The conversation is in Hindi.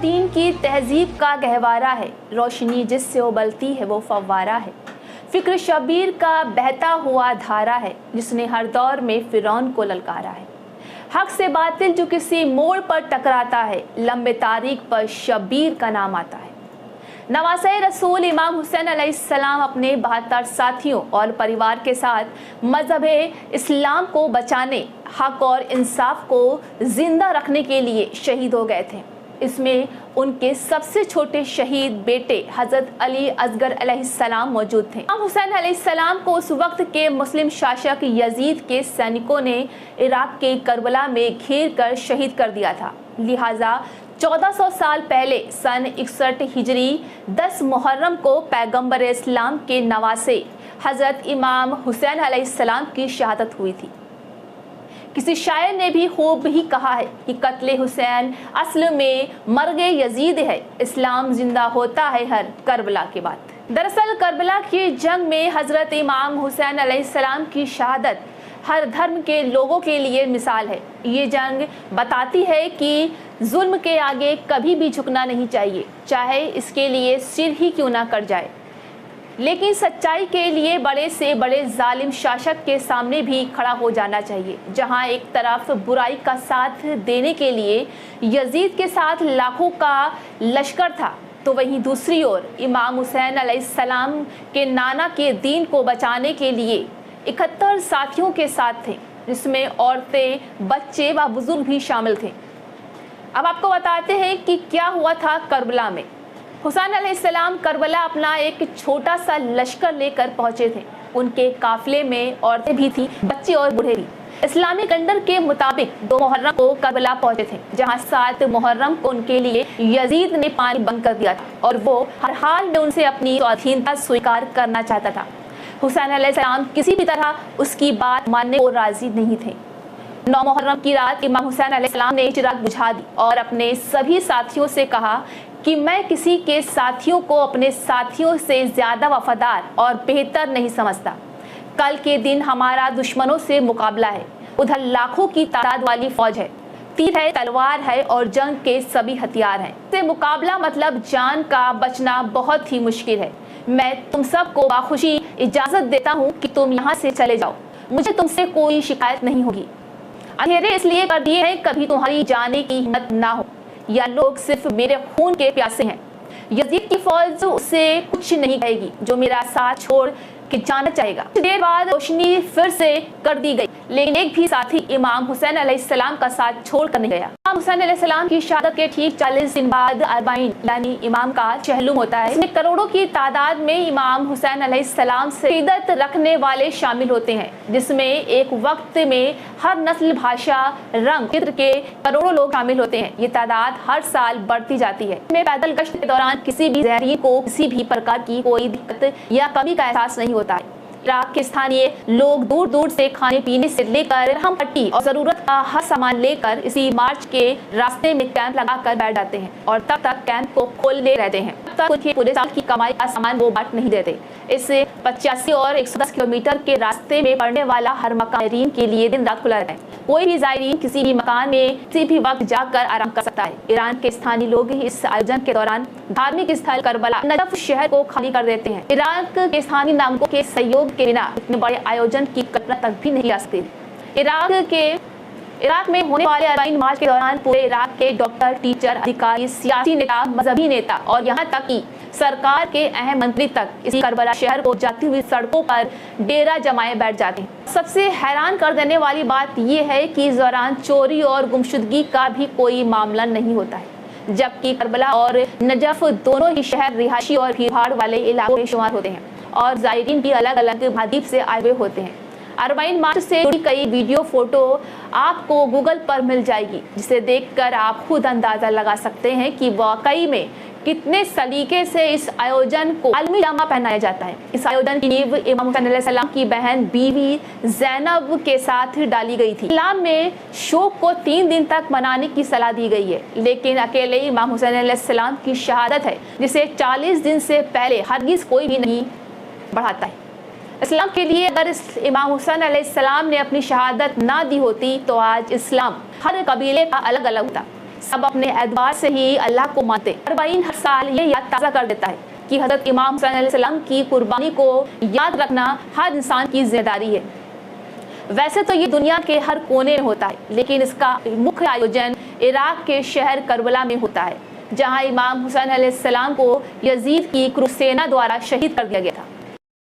दीन की तहजीब का गहवारा है, रोशनी जिससे उबलती है वो फव्वारा है। फिक्र शबीर का बहता हुआ धारा है, जिसने हर दौर में फिरौन को ललकारा है। हक से बातिल जो किसी मोड़ पर टकराता है, लंबे तारीख पर शबीर का नाम आता है। नवासे रसूल इमाम हुसैन अलैहिस्सलाम अपने 72 साथियों और परिवार के साथ मजहब इस्लाम को बचाने, हक और इंसाफ को जिंदा रखने के लिए शहीद हो गए थे। इसमें उनके सबसे छोटे शहीद बेटे हज़रत अली असगर अलैहिस्सलाम मौजूद थे। इमाम हुसैन अलैहिस्सलाम को उस वक्त के मुस्लिम शासक यजीद के सैनिकों ने इराक के करबला में घेर कर शहीद कर दिया था। लिहाजा 1400 साल पहले सन 61 हिजरी 10 मुहर्रम को पैगंबर इस्लाम के नवासे हज़रत इमाम हुसैन अलैहिस्सलाम की शहादत हुई थी। किसी शायर ने भी खूब ही कहा है कि कत्ले हुसैन असल में मर्गे यजीद है, इस्लाम जिंदा होता है हर करबला के बाद। दरअसल करबला की जंग में हज़रत इमाम हुसैन अलैहिस्सलाम की शहादत हर धर्म के लोगों के लिए मिसाल है। ये जंग बताती है कि जुल्म के आगे कभी भी झुकना नहीं चाहिए, चाहे इसके लिए सिर ही क्यों ना कट जाए। लेकिन सच्चाई के लिए बड़े से बड़े जालिम शासक के सामने भी खड़ा हो जाना चाहिए। जहां एक तरफ बुराई का साथ देने के लिए यजीद के साथ लाखों का लश्कर था, तो वहीं दूसरी ओर इमाम हुसैन अलैहिस्सलाम के नाना के दीन को बचाने के लिए 71 साथियों के साथ थे, जिसमें औरतें, बच्चे व बुजुर्ग भी शामिल थे। अब आपको बताते हैं कि क्या हुआ था करबला में। हुसैन अलैहिस्सलाम करबला अपना एक छोटा सा लश्कर लेकर पहुंचे थे। उनके काफिले में औरतें भी थी, बच्चे और बूढ़े भी। इस्लामी कैलेंडर के मुताबिक 2 मुहर्रम को करबला पहुंचे थे, जहां 7 मुहर्रम को उनके लिए यजीद ने पानी बंद कर दिया था और वो हर हाल में उनसे अपनी स्वाधीनता स्वीकार करना चाहता था। हुसैन अलैहिस्सलाम किसी भी तरह उसकी बात मानने को राजी नहीं थे। 9 मुहर्रम की रात इमाम हुसैन अलैहिस्सलाम ने चिराग बुझा दी और अपने सभी साथियों से कहा कि मैं किसी के साथियों को अपने साथियों से ज्यादा वफादार और बेहतर नहीं समझता। कल के दिन हमारा दुश्मनों से मुकाबला है। उधर लाखों की तादाद वाली फौज है, तीर है, तलवार है और जंग के सभी हथियार हैं। से मुकाबला मतलब जान का बचना बहुत ही मुश्किल है। मैं तुम सबको बाखुशी इजाजत देता हूँ कि तुम यहाँ से चले जाओ, मुझे तुमसे कोई शिकायत नहीं होगी। अंधेरे इसलिए कर दिए हैं कभी तुम्हारी जाने की हिम्मत ना हो, या लोग सिर्फ मेरे खून के प्यासे हैं। यजीद की फौज उससे कुछ नहीं कहेगी जो मेरा साथ छोड़ के जाना चाहेगा। कुछ देर बाद रोशनी फिर से कर दी गई, लेकिन एक भी साथी इमाम हुसैन अलैहिस्सलाम का साथ छोड़ कर नहीं गया। इमाम हुसैन अलैहिस्सलाम की शहादत के ठीक 40 दिन बाद अरबाइन यानी इमाम का चहलुम होता है। इसमें करोड़ों की तादाद में इमाम हुसैन अलैहिस्सलाम से अकीदत रखने वाले शामिल होते हैं, जिसमें एक वक्त में हर नस्ल, भाषा, रंग, चित्र के करोड़ों लोग शामिल होते हैं। ये तादाद हर साल बढ़ती जाती है। इसमें पैदल गश्त के दौरान किसी भी ज़ायरीन को किसी भी प्रकार की कोई दिक्कत या कमी का एहसास नहीं होता है। इराक के स्थानीय लोग दूर दूर से खाने पीने से लेकर रहम पट्टी और जरूरत का हर सामान लेकर इसी मार्च के रास्ते में कैंप लगाकर बैठ जाते हैं और तब तक कैंप को खोलते रहते हैं, तब तक उनके पूरे साल की कमाई का सामान वो बांट नहीं देते। इस 85 और 110 किलोमीटर के रास्ते में पड़ने वाला हर मकान के लिए दिन रात खुला रहता है। कोई भी ज़ायरीन किसी भी मकान में किसी भी वक्त जाकर आराम कर सकता है। ईरान के स्थानीय लोग इस आयोजन के दौरान धार्मिक स्थल करबला नजफ शहर को खाली कर देते हैं। इराक के स्थानीय नागरिकों के सहयोग के बिना इतने बड़े आयोजन की कल्पना तक भी नहीं आ सकती। इराक में होने वाले अरबाइन मार्च के दौरान पूरे इराक के डॉक्टर, टीचर, अधिकारी, सियासी नेता, मजहबी नेता और यहाँ तक कि सरकार के अहम मंत्री तक इसी करबला शहर को जाती हुई सड़कों पर डेरा जमाए बैठ जाते हैं। सबसे हैरान कर देने वाली बात यह है कि इस दौरान चोरी और गुमशुदगी का भी कोई मामला नहीं होता है, जबकि करबला और नजफ दोनों ही शहर रिहायशी और भीड़भाड़ वाले इलाकों में शुमार होते हैं और ज़ायरीन भी अलग अलग महाद्वीप से आए हुए होते हैं। अरबाइन मार्च से जुड़ी कई वीडियो, फोटो आपको गूगल पर मिल जाएगी, जिसे देखकर आप खुद अंदाज़ा लगा सकते हैं कि वाकई में कितने सलीके से इस आयोजन को आलमी जामा पहनाया जाता है। इस आयोजन की नींव इमाम हुसैन अलैहिस्सलाम की बहन बीवी ज़ैनब के साथ डाली गई थी। इस्लाम में शोक को 3 दिन तक मनाने की सलाह दी गई है, लेकिन अकेले इमाम हुसैन अलैहिस्सलाम की शहादत है जिसे 40 दिन से पहले हरगिज़ कोई भी नहीं बढ़ाता है। इस्लाम के लिए अगर इमाम हुसैन अलैहिस्सलाम ने अपनी शहादत ना दी होती तो आज इस्लाम हर कबीले का अलग अलग होता। सब अपने एतबार से ही अल्लाह को मानते। अरबाइन हर साल ये याद ताज़ा कर देता है कि हज़रत इमाम हुसैन अलैहिस्सलाम की कुर्बानी को याद रखना हर इंसान की जिम्मेदारी है। वैसे तो ये दुनिया के हर कोने में होता है, लेकिन इसका मुख्य आयोजन इराक के शहर करबला में होता है, जहाँ इमाम हुसैन अलैहिस्सलाम को यजीद की क्रूसेना द्वारा शहीद कर दिया गया था।